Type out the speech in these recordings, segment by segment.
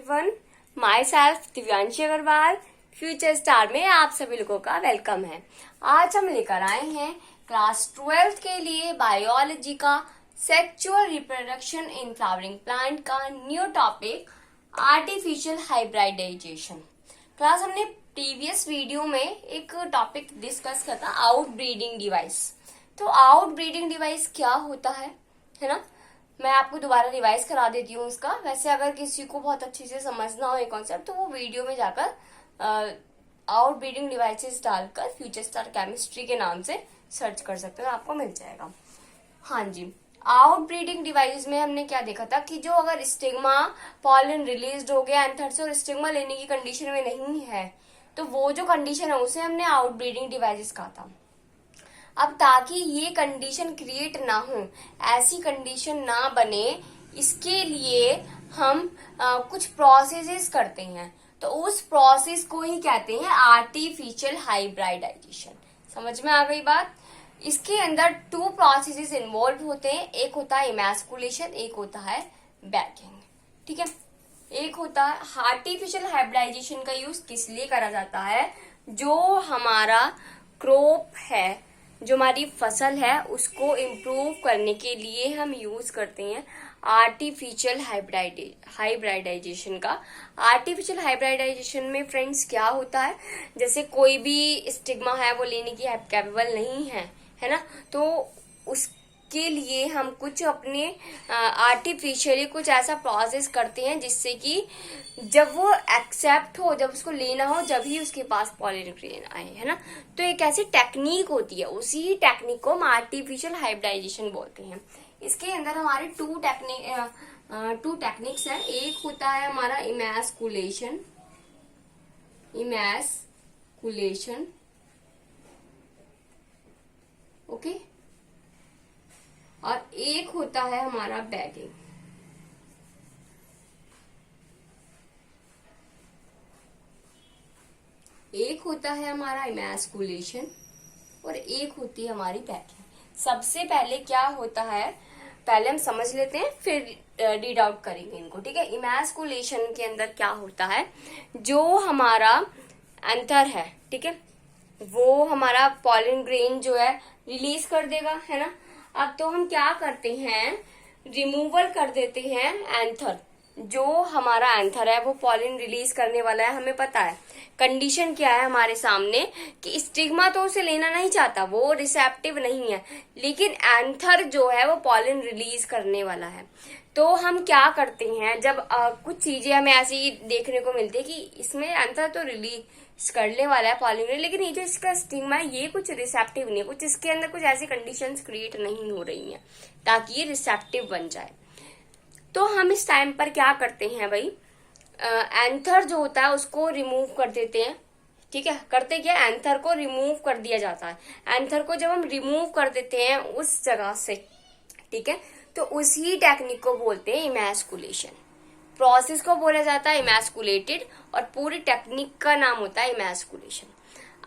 Everyone, myself Divyanshi Agarwal future star में आप सभी लोगों का वेलकम है। आज हम लेकर आए हैं क्लास 12th के लिए बायोलॉजी का sexual reproduction in flowering plant का new topic artificial hybridisation. Class हमने प्रीवियस वीडियो में एक टॉपिक डिस्कस किया था, आउटब्रीडिंग डिवाइस। तो आउटब्रीडिंग डिवाइस क्या होता है ना, मैं आपको दोबारा रिवाइज करा देती हूँ उसका। वैसे अगर किसी को बहुत अच्छे से समझना हो ये कॉन्सेप्ट तो वो वीडियो में जाकर आउटब्रीडिंग डिवाइसेस डालकर फ्यूचर स्टार केमिस्ट्री के नाम से सर्च कर सकते हो, आपको मिल जाएगा। हाँ जी, आउटब्रीडिंग डिवाइस में हमने क्या देखा था कि जो अगर स्टिग्मा पॉलन रिलीज हो गया एंथर से और स्टिग्मा लेने की कंडीशन में नहीं है तो वो जो कंडीशन है उसे हमने आउटब्रीडिंग डिवाइसेस कहा था। अब ताकि ये कंडीशन क्रिएट ना हो, ऐसी कंडीशन ना बने, इसके लिए हम कुछ प्रोसेसेस करते हैं। तो उस प्रोसेस को ही कहते हैं आर्टिफिशियल हाइब्रिडाइजेशन। समझ में आ गई बात। इसके अंदर 2 प्रोसेसेस इन्वॉल्व होते हैं, एक होता है इमैस्कुलेशन, एक होता है बैगिंग। ठीक है, एक होता है आर्टिफिशियल हाइब्रिडाइजेशन का यूज किस लिए करा जाता है, जो हमारा क्रॉप है, जो हमारी फसल है उसको इम्प्रूव करने के लिए हम यूज करते हैं आर्टिफिशियल हाइब्रिडाइजेशन का। आर्टिफिशियल हाइब्रिडाइजेशन में फ्रेंड्स क्या होता है, जैसे कोई भी स्टिग्मा है वो लेने की कैपेबल नहीं है ना, तो उसके लिए हम कुछ अपने आर्टिफिशियली कुछ ऐसा प्रोसेस करते हैं जिससे कि जब वो एक्सेप्ट हो, जब उसको लेना हो, जब ही उसके पास पॉलन ग्रेन आए, है ना। तो एक ऐसी टेक्निक होती है, उसी टेक्निक को हम आर्टिफिशियल हाइब्रिडाइजेशन बोलते हैं। इसके अंदर हमारे टू टेक्निक्स हैं। एक होता है हमारा इमैस्कुलेशन, ओके, और एक होता है हमारा बैगिंग। एक होता है हमारा इमैस्कुलेशन और एक होती है हमारी बैगिंग। सबसे पहले क्या होता है, पहले हम समझ लेते हैं फिर रीड आउट करेंगे इनको। ठीक है, इमैस्कुलेशन के अंदर क्या होता है, जो हमारा एंथर है, ठीक है, वो हमारा पॉलन ग्रेन जो है रिलीज कर देगा, है ना। अब तो हम क्या करते हैं, रिमूवल कर देते हैं एंथर। जो हमारा एंथर है वो पॉलन रिलीज करने वाला है, हमें पता है। कंडीशन क्या है हमारे सामने कि स्टिग्मा तो उसे लेना नहीं चाहता, वो रिसेप्टिव नहीं है, लेकिन एंथर जो है वो पॉलन रिलीज करने वाला है। तो हम क्या करते हैं, जब कुछ चीजें हमें ऐसी देखने को मिलती है कि इसमें एंथर तो रिलीज करने वाला है पॉलन, लेकिन ये जो इसका स्टिग्मा है ये कुछ रिसेप्टिव नहीं है, कुछ इसके अंदर कुछ ऐसी कंडीशंस क्रिएट नहीं हो रही हैं ताकि ये रिसेप्टिव बन जाए। तो हम इस टाइम पर क्या करते हैं भाई, एंथर जो होता है उसको रिमूव कर देते हैं। ठीक है, करते क्या, एंथर को रिमूव कर दिया जाता है। एंथर को जब हम रिमूव कर देते हैं उस जगह से, ठीक है, तो उसी टेक्निक को बोलते हैं इमैस्कुलेशन। प्रोसेस को बोला जाता है इमैस्कुलेटेड और पूरी टेक्निक का नाम होता है इमैस्कुलेशन।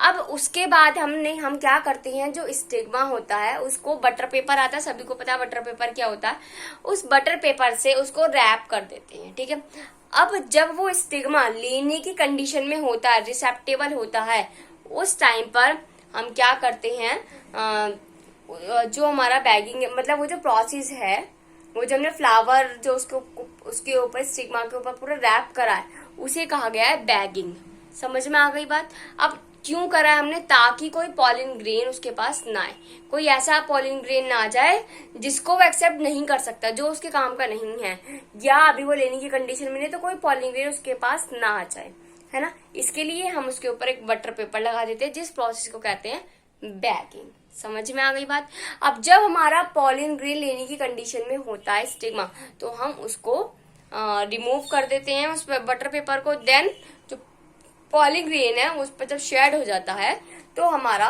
अब उसके बाद हम क्या करते हैं, जो स्टिग्मा होता है उसको बटर पेपर आता है, सभी को पता है बटर पेपर क्या होता है, उस बटर पेपर से उसको रैप कर देते हैं। ठीक है, अब जब वो स्टिग्मा लेने की कंडीशन में होता है, रिसेप्टेबल होता है, उस टाइम पर हम क्या करते हैं, जो हमारा बैगिंग मतलब वो जो प्रोसेस है, वो जो हमने फ्लावर जो उसके ऊपर स्टिग्मा के ऊपर पूरा रैप करा है उसे कहा गया है बैगिंग। समझ में आ गई बात। अब क्यों करा है हमने, ताकि कोई पॉलन ग्रेन उसके पास ना आए, कोई ऐसा पॉलन ग्रेन ना आ जाए जिसको वो एक्सेप्ट नहीं कर सकता, जो उसके काम का नहीं है, या अभी वो लेने की कंडीशन में नहीं, तो कोई पॉलन ग्रेन उसके पास ना आ जाए, है ना। इसके लिए हम उसके ऊपर एक बटर पेपर लगा देते हैं, जिस प्रोसेस को कहते हैं बैगिंग। समझ में आ गई बात। अब जब हमारा पॉलन ग्रेन लेने की कंडीशन में होता है स्टिग्मा, तो हम उसको रिमूव कर देते हैं उस बटर पेपर को। देन जो पॉलन ग्रेन है उस पर जब शेड हो जाता है तो हमारा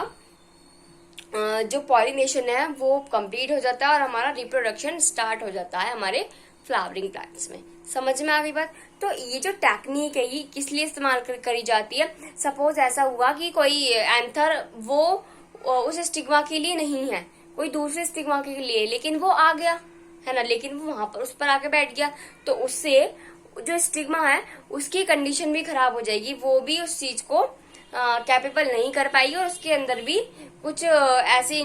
जो पॉलिनेशन है वो कंप्लीट हो जाता है और हमारा रिप्रोडक्शन स्टार्ट हो जाता है हमारे फ्लावरिंग प्लांट्स में। समझ में आ गई बात। तो ये जो टेक्निक है ये किस लिए इस्तेमाल करी जाती है, सपोज ऐसा हुआ कि कोई एंथर वो उस स्टिग्मा के लिए नहीं है, कोई दूसरे स्टिग्मा के लिए, लेकिन वो आ गया, है ना, लेकिन वो वहां पर उस पर आके बैठ गया, तो उससे जो स्टिग्मा है उसकी कंडीशन भी खराब हो जाएगी, वो भी उस चीज को कैपेबल नहीं कर पाएगी और उसके अंदर भी कुछ ऐसी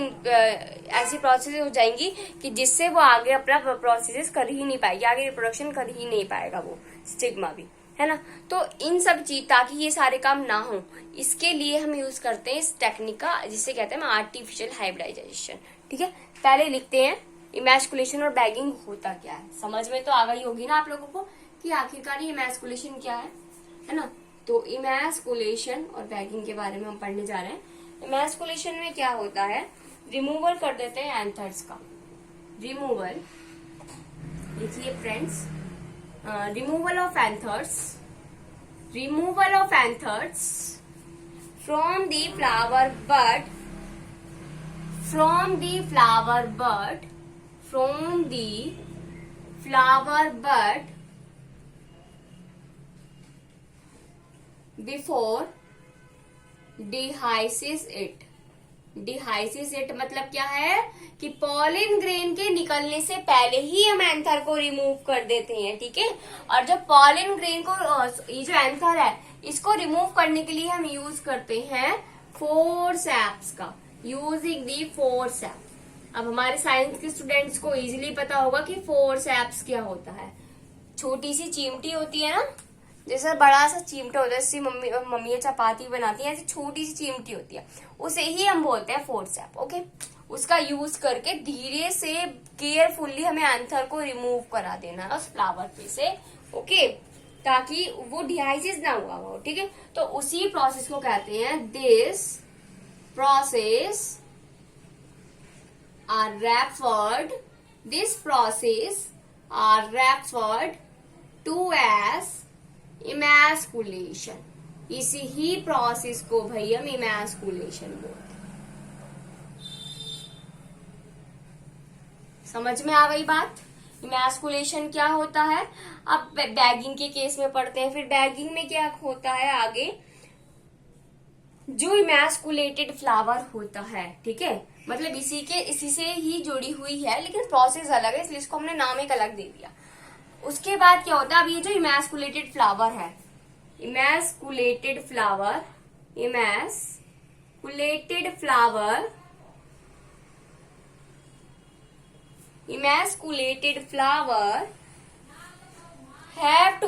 प्रोसेस हो जाएंगी कि जिससे वो आगे अपना प्रोसेस कर ही नहीं पाएगी, आगे रिप्रोडक्शन कर ही नहीं पाएगा वो स्टिग्मा भी, है ना। तो इन सब चीज, ताकि ये सारे काम ना हो, इसके लिए हम यूज करते हैं इस टेक्निक का, जिसे कहते हैं आर्टिफिशियल हाइब्रिडाइजेशन। ठीक है, पहले लिखते हैं इमैस्कुलेशन और बैगिंग होता क्या है। समझ में तो आ गई होगी ना आप लोगों को कि आखिरकार ये इमैस्कुलेशन क्या है ना। तो इमैस्कुलेशन और बैगिंग के बारे में हम पढ़ने जा रहे हैं। इमैस्कुलेशन में क्या होता है, रिमूवल कर देते हैं एंथर्स का। रिमूवल, देखिए friends, removal of anthers from the flower bud before dehisces it। Dehisces it मतलब क्या है कि पॉलिन ग्रेन के निकलने से पहले ही हम एंथर को रिमूव कर देते हैं। ठीक है, और जब पॉलिन ग्रेन को, ये जो एंथर है इसको रिमूव करने के लिए हम यूज करते हैं फोर्सेप्स का, यूजिंग दी फोर्सेप। अब हमारे साइंस के स्टूडेंट्स को इजीली पता होगा कि फोर्सेप्स क्या होता है। छोटी सी चिमटी होती है ना, जैसा बड़ा सा चिमटा होता है, जैसे मम्मी चपाती बनाती है, ऐसी छोटी सी चिमटी होती है, उसे ही हम बोलते हैं फोर्सेप। ओके, उसका यूज करके धीरे से केयरफुल्ली हमें एंथर को रिमूव करा देना है उस फ्लावर पे से। ओके, ताकि वो डिहाइसिस ना हुआ हो। ठीक है, तो उसी प्रोसेस को कहते हैं this process are referred to as emasculation. इसी ही प्रोसेस को भाई हम इमैस्कुलेशन बोलते हैं। समझ में आ गई बात, इमैस्कुलेशन क्या होता है। अब बैगिंग के केस में पढ़ते हैं। फिर बैगिंग में क्या होता है आगे, जो इमैस्कुलेटेड फ्लावर होता है, ठीक है, मतलब इसी से ही जुड़ी हुई है, लेकिन प्रोसेस अलग है, इसलिए इसको हमने नाम एक अलग दे दिया। उसके बाद क्या होता है, अब ये जो इमैस्कुलेटेड फ्लावर है, इमैस्कुलेटेड flower have to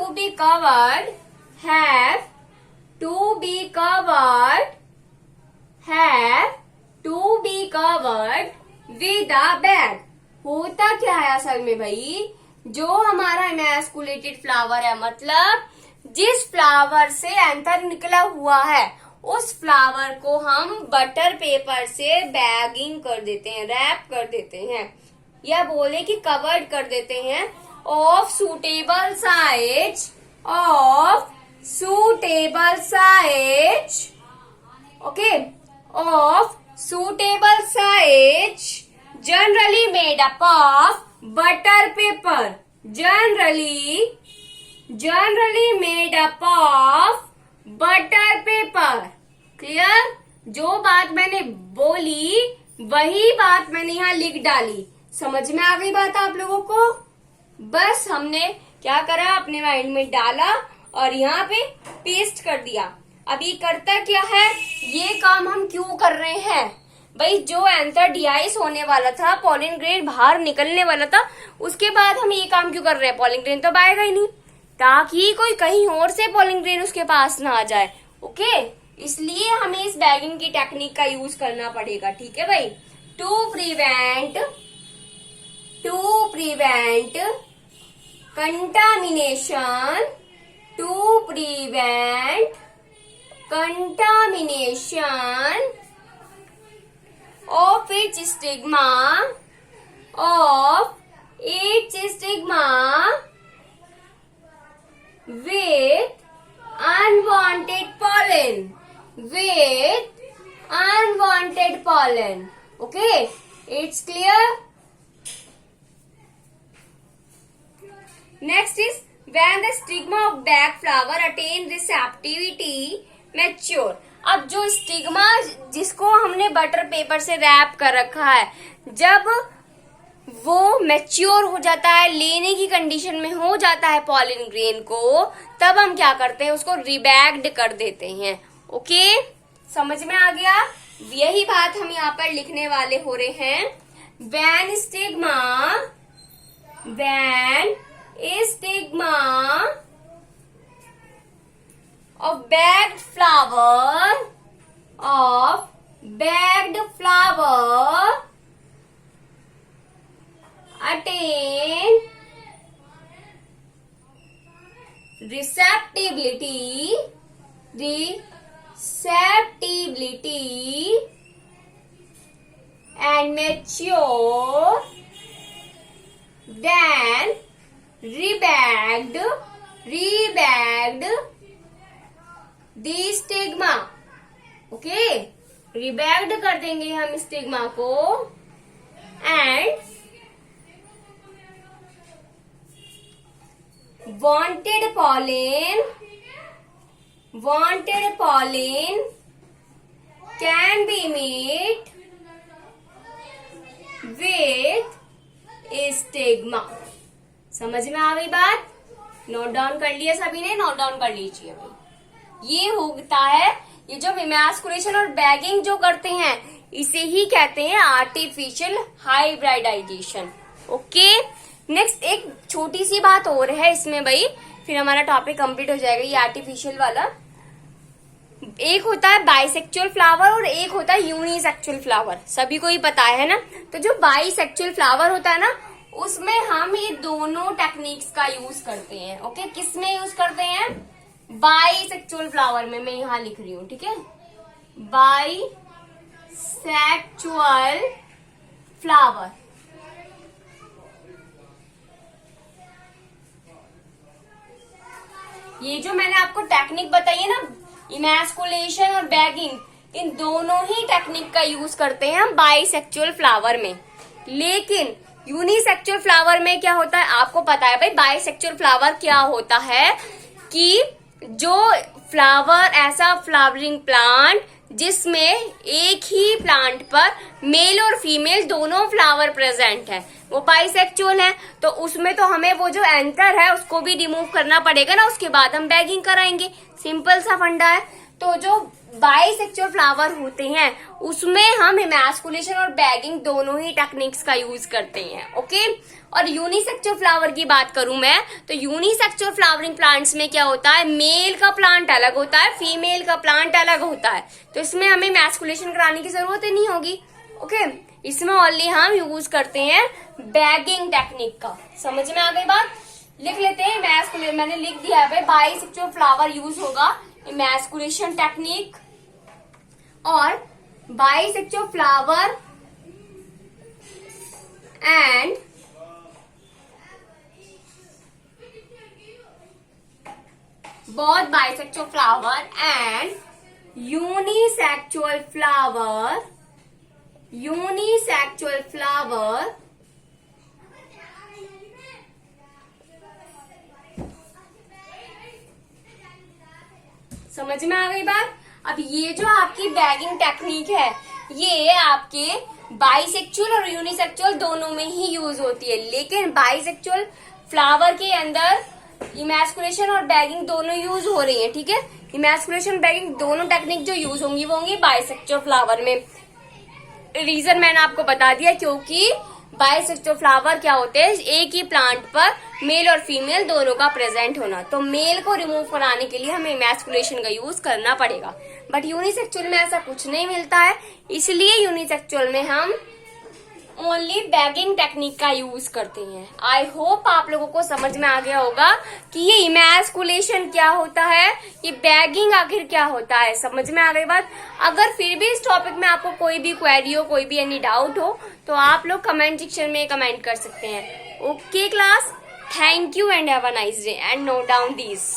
be covered with a bag। होता क्या है असल में भाई, जो हमारा इमैस्कुलेटेड फ्लावर है, मतलब जिस फ्लावर से एंथर निकला हुआ है, उस फ्लावर को हम बटर पेपर से बैगिंग कर देते हैं, रैप कर देते हैं, या बोले कि कवर्ड कर देते हैं of suitable size, generally made up of butter paper, generally made up of butter paper. Clear, जो बात मैंने बोली वही बात मैंने यहाँ लिख डाली। समझ में आ गई बात आप लोगों को। बस हमने क्या करा, अपने माइंड में डाला और यहाँ पे पेस्ट कर दिया। अब ये करता क्या है, ये काम हम क्यों कर रहे हैं भाई, जो एंथर डिहाइस होने वाला था, पॉलिन ग्रेन बाहर निकलने वाला था, उसके बाद हम ये काम क्यों कर रहे हैं, पॉलिन ग्रेन तो आएगा ही नहीं, ताकि कोई कहीं और से पॉलिन ग्रेन उसके पास ना आ जाए। ओके, इसलिए हमें इस बैगिंग की टेक्निक का यूज करना पड़ेगा। ठीक है भाई, to prevent contamination of its stigma with unwanted pollen। Okay, it's clear। Next is when the stigma of bag flower attain receptivity mature। अब जो स्टिग्मा जिसको हमने बटर पेपर से रैप कर रखा है, जब वो मैच्योर हो जाता है, लेने की कंडीशन में हो जाता है पॉलिन ग्रेन को, तब हम क्या करते हैं, उसको रिबैग्ड कर देते हैं। ओके, समझ में आ गया? यही बात हम यहाँ पर लिखने वाले हो रहे हैं। When stigma of bagged flower attain receptibility and mature, then rebagged the stigma। Okay, rebagged कर देंगे हम स्टिग्मा को, and wanted pollen can be made with stigma। समझ में आ गई बात? नोट डाउन कर लिया सभी ने? नोट डाउन कर लीजिए भाई। ये होता है, ये जो इमैस्कुलेशन और बैगिंग जो करते हैं, इसे ही कहते हैं आर्टिफिशियल हाइब्रिडाइजेशन। ओके, नेक्स्ट एक छोटी सी बात और है इसमें भाई, फिर हमारा टॉपिक कंप्लीट हो जाएगा। ये आर्टिफिशियल वाला, एक होता है बाइसेक्चुअल फ्लावर और एक होता है यूनिसेक्चुअल फ्लावर, सभी को ही पता है ना। तो जो बाइसेक्चुअल फ्लावर होता है ना, उसमें हम ये दोनों टेक्निक्स का यूज करते हैं। ओके, किस में यूज करते हैं? बाइसेक्चुअल फ्लावर में। मैं यहाँ लिख रही हूँ, ठीक है, बाइसेक्चुअल फ्लावर। ये जो मैंने आपको टेक्निक बताई है ना, इमैस्कुलेशन और बैगिंग, इन दोनों ही टेक्निक का यूज करते हैं हम बाइसेक्चुअल फ्लावर में। लेकिन यूनिसेक्चुअल फ्लावर में क्या होता है, आपको पता है भाई। बाइसेक्चुअल फ्लावर क्या होता है कि जो फ्लावर, ऐसा फ्लावरिंग प्लांट जिसमें एक ही प्लांट पर मेल और फीमेल दोनों फ्लावर प्रेजेंट है, वो बाइसेक्चुअल है। तो उसमें तो हमें वो जो एंथर है उसको भी रिमूव करना पड़ेगा ना, उसके बाद हम बैगिंग कराएंगे। सिंपल सा फंडा है। तो जो बाइसेक्चुअल फ्लावर होते हैं उसमें हम इमैस्कुलेशन और बैगिंग दोनों ही टेक्निक्स का यूज करते हैं। ओके, और यूनिसेक्चुअल फ्लावर की बात करूं मैं, तो यूनिसेक्चुअल फ्लावरिंग प्लांट्स में क्या होता है, मेल का प्लांट अलग होता है, फीमेल का प्लांट अलग होता है। तो इसमें हमें इमैस्कुलेशन कराने की जरूरत ही नहीं होगी। ओके, इसमें ओनली हम यूज करते हैं बैगिंग टेक्निक का। समझ में आ गई बात? लिख लेते हैं इमैस्कुलेशन, मैंने लिख दिया है भाई। बाइसेक्चुअल फ्लावर यूज होगा इमैस्कुलेशन टेक्निक, और bisexual flower and both bisexual flower and unisexual flower समझ में आ गई बात? अब ये जो आपकी बैगिंग टेक्निक है, ये आपके बाइसेक्चुअल और यूनिसेक्चुअल दोनों में ही यूज होती है। लेकिन बाइसेक्चुअल फ्लावर के अंदर इमैस्कुलेशन और बैगिंग दोनों यूज हो रही है। ठीक है, इमैस्कुलेशन बैगिंग दोनों टेक्निक जो यूज होंगी वो होंगी बाइसेक्चुअल फ्लावर में। रीजन मैंने आपको बता दिया, क्योंकि बाइसेक्चुअल फ्लावर क्या होते हैं, एक ही प्लांट पर मेल और फीमेल दोनों का प्रेजेंट होना। तो मेल को रिमूव कराने के लिए हमें इमैस्कुलेशन का यूज करना पड़ेगा। बट यूनिसेक्चुअल में ऐसा कुछ नहीं मिलता है, इसलिए यूनिसेक्चुअल में हम ओनली बैगिंग टेक्निक का यूज करते हैं। आई होप आप लोगों को समझ में आ गया होगा कि ये इमैस्कुलेशन क्या होता है, ये बैगिंग आखिर क्या होता है। समझ में आ गई बात? अगर फिर भी इस टॉपिक में आपको कोई भी क्वेरी हो, कोई भी एनी डाउट हो, तो आप लोग कमेंट सेक्शन में कमेंट कर सकते हैं। Okay class, thank you and have a nice day and note down this.